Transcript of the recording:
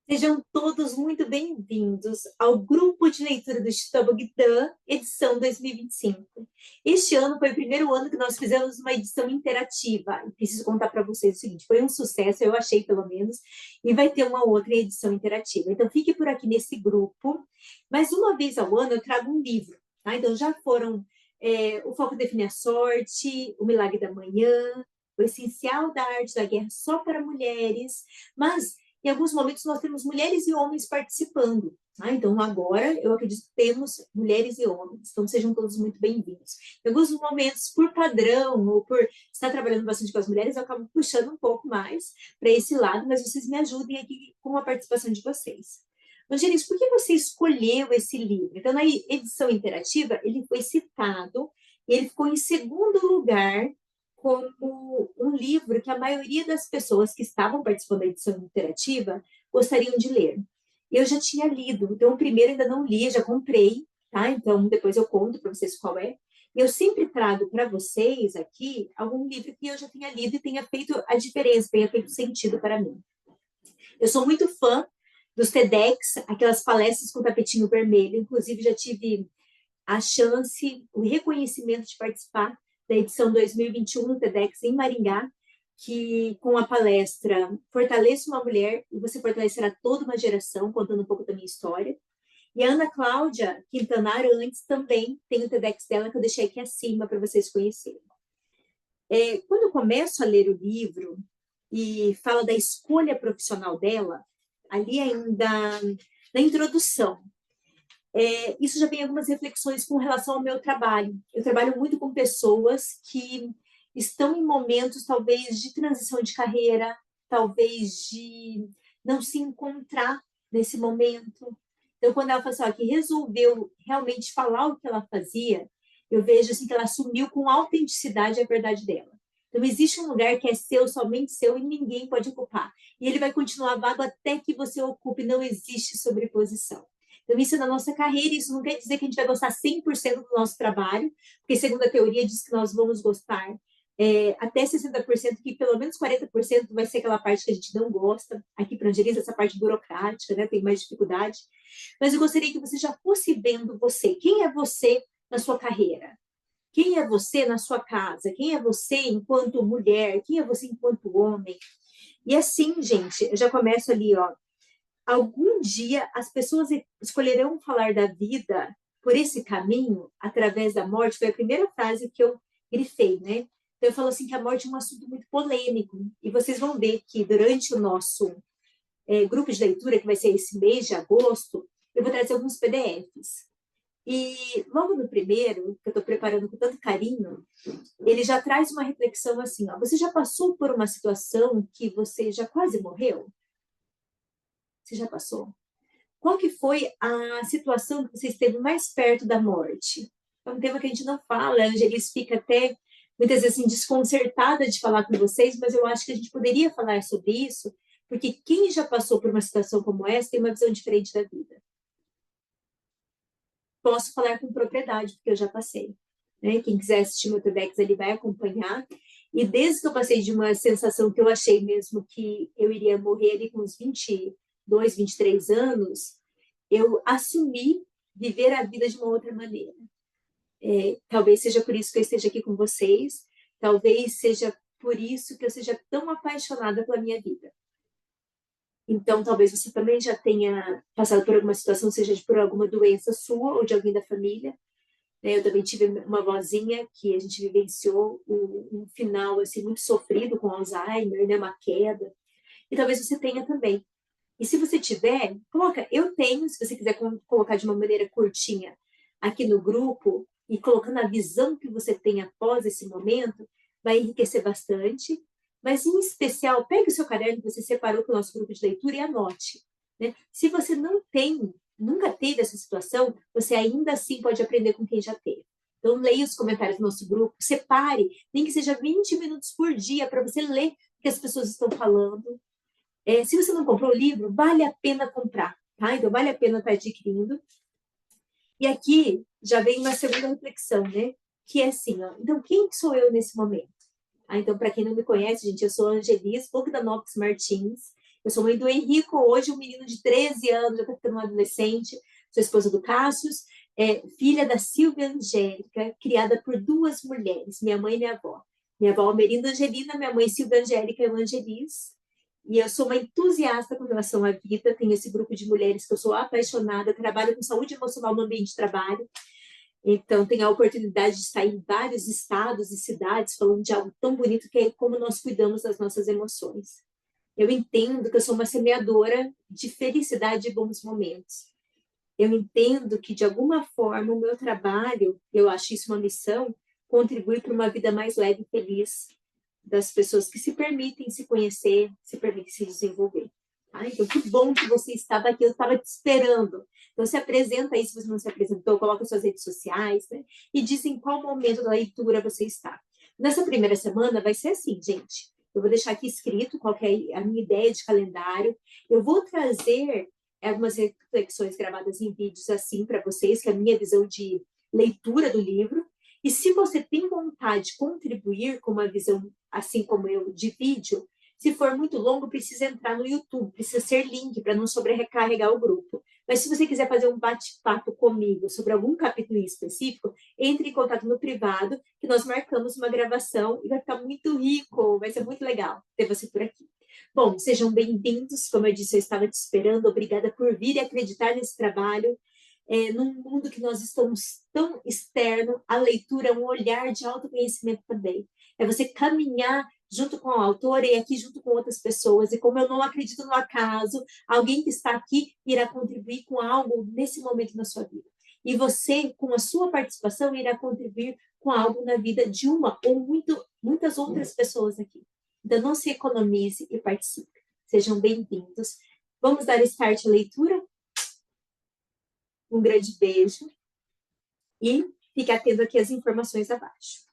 Sejam todos muito bem-vindos ao grupo de leitura do Instituto Bogdan, edição 2025. Este ano foi o primeiro ano que nós fizemos uma edição interativa. E preciso contar para vocês o seguinte: foi um sucesso, eu achei pelo menos, e vai ter uma outra edição interativa. Então fique por aqui nesse grupo. Mas uma vez ao ano eu trago um livro. Tá? Então já foram O Foco Define a Sorte, O Milagre da Manhã, O Essencial da Arte da Guerra só para Mulheres, mas em alguns momentos nós temos mulheres e homens participando. Ah, então, agora, eu acredito que temos mulheres e homens. Então, sejam todos muito bem-vindos. Em alguns momentos, por padrão, ou por estar trabalhando bastante com as mulheres, eu acabo puxando um pouco mais para esse lado, mas vocês me ajudem aqui com a participação de vocês. Angelique, por que você escolheu esse livro? Então, na edição interativa, ele foi citado e ele ficou em segundo lugar como um livro que a maioria das pessoas que estavam participando da edição interativa gostariam de ler. Eu já tinha lido, então o primeiro ainda não li, já comprei, tá? Então depois eu conto para vocês qual é. Eu sempre trago para vocês aqui algum livro que eu já tenha lido e tenha feito a diferença, tenha feito sentido para mim. Eu sou muito fã dos TEDx, aquelas palestras com tapetinho vermelho, inclusive já tive a chance, o reconhecimento de participar da edição 2021 do TEDx em Maringá, que com a palestra Fortaleça uma Mulher e você fortalecerá toda uma geração, contando um pouco da minha história. E a Ana Cláudia Quintanar antes também tem o TEDx dela que eu deixei aqui acima para vocês conhecerem. Quando eu começo a ler o livro e fala da escolha profissional dela, ali ainda na introdução, isso já vem algumas reflexões com relação ao meu trabalho. Eu trabalho muito com pessoas que estão em momentos, talvez, de transição de carreira, talvez de não se encontrar nesse momento. Então, quando ela falou assim, que resolveu realmente falar o que ela fazia, eu vejo assim, que ela assumiu com autenticidade a verdade dela. Então, existe um lugar que é seu, somente seu, e ninguém pode ocupar. E ele vai continuar vago até que você ocupe, não existe sobreposição. Então, isso é na nossa carreira, isso não quer dizer que a gente vai gostar 100% do nosso trabalho, porque segundo a teoria diz que nós vamos gostar até 60%, que pelo menos 40% vai ser aquela parte que a gente não gosta. Aqui para a Angelisa, essa parte burocrática, né, tem mais dificuldade. Mas eu gostaria que você já fosse vendo você. Quem é você na sua carreira? Quem é você na sua casa? Quem é você enquanto mulher? Quem é você enquanto homem? E assim, gente, eu já começo ali, ó. Algum dia as pessoas escolherão falar da vida por esse caminho, através da morte. Foi a primeira frase que eu grifei, né? Então eu falo assim que a morte é um assunto muito polêmico. E vocês vão ver que durante o nosso grupo de leitura, que vai ser esse mês de agosto, eu vou trazer alguns PDFs. E logo no primeiro, que eu estou preparando com tanto carinho, ele já traz uma reflexão assim, ó, você já passou por uma situação que você já quase morreu? Você já passou? Qual que foi a situação que você esteve mais perto da morte? É um tema que a gente não fala, a Angelis fica até muitas vezes assim, desconcertada de falar com vocês, mas eu acho que a gente poderia falar sobre isso, porque quem já passou por uma situação como essa tem uma visão diferente da vida. Posso falar com propriedade, porque eu já passei. Né? Quem quiser assistir meu TEDx, ele vai acompanhar. E desde que eu passei de uma sensação que eu achei mesmo que eu iria morrer ali com uns 22, 23 anos, eu assumi viver a vida de uma outra maneira. Talvez seja por isso que eu esteja aqui com vocês, talvez seja por isso que eu seja tão apaixonada pela minha vida. Então, talvez você também já tenha passado por alguma situação, seja por alguma doença sua ou de alguém da família. Eu também tive uma vozinha que a gente vivenciou um final assim, muito sofrido com Alzheimer, né, uma queda. E talvez você tenha também. E se você tiver, coloca, eu tenho, se você quiser colocar de uma maneira curtinha aqui no grupo, e colocando a visão que você tem após esse momento, vai enriquecer bastante. Mas, em especial, pegue o seu caderno que você separou para o nosso grupo de leitura e anote. Né? Se você não tem, nunca teve essa situação, você ainda assim pode aprender com quem já teve. Então, leia os comentários do nosso grupo, separe, nem que seja 20 minutos por dia para você ler o que as pessoas estão falando. Se você não comprou o livro, vale a pena comprar, tá? Então, vale a pena estar adquirindo. E aqui já vem uma segunda reflexão, né? Que é assim, ó, então, quem sou eu nesse momento? Então, para quem não me conhece, gente, eu sou a Angelis Bogdanovics Martins, Eu sou mãe do Henrico, hoje um menino de 13 anos, já está ficando um adolescente, sou esposa do Cássius, filha da Silvia Angélica, criada por duas mulheres, minha mãe e minha avó. Minha avó Almerinda Angelina, minha mãe Silvia Angélica Evangeliz. E eu sou uma entusiasta com relação à vida, tenho esse grupo de mulheres que eu sou apaixonada, trabalho com saúde emocional no ambiente de trabalho, então tenho a oportunidade de estar em vários estados e cidades falando de algo tão bonito que é como nós cuidamos das nossas emoções. Eu entendo que eu sou uma semeadora de felicidade e bons momentos. Eu entendo que, de alguma forma, o meu trabalho, eu acho isso uma missão, contribui para uma vida mais leve e feliz das pessoas que se permitem se conhecer, se permitem se desenvolver. Ah, então, que bom que você estava aqui, eu estava te esperando. Então, se apresenta aí, se você não se apresentou, coloca suas redes sociais, né? E diz em qual momento da leitura você está. Nessa primeira semana vai ser assim, gente. Eu vou deixar aqui escrito qual é a minha ideia de calendário. Eu vou trazer algumas reflexões gravadas em vídeos assim para vocês, que é a minha visão de leitura do livro. E se você tem vontade de contribuir com uma visão assim como eu de vídeo, se for muito longo, precisa entrar no YouTube, precisa ser link para não sobrecarregar o grupo. Mas se você quiser fazer um bate-papo comigo sobre algum capítulo específico, entre em contato no privado, que nós marcamos uma gravação e vai ficar muito rico, vai ser muito legal ter você por aqui. Bom, sejam bem-vindos, como eu disse, eu estava te esperando, obrigada por vir e acreditar nesse trabalho. Num mundo que nós estamos tão externo, a leitura é um olhar de autoconhecimento também. É você caminhar junto com a autora e aqui junto com outras pessoas. E como eu não acredito no acaso, alguém que está aqui irá contribuir com algo nesse momento na sua vida. E você, com a sua participação, irá contribuir com algo na vida de uma ou muitas outras pessoas aqui. Então, não se economize e participe. Sejam bem-vindos. Vamos dar start à leitura? Um grande beijo e fique atento aqui às informações abaixo.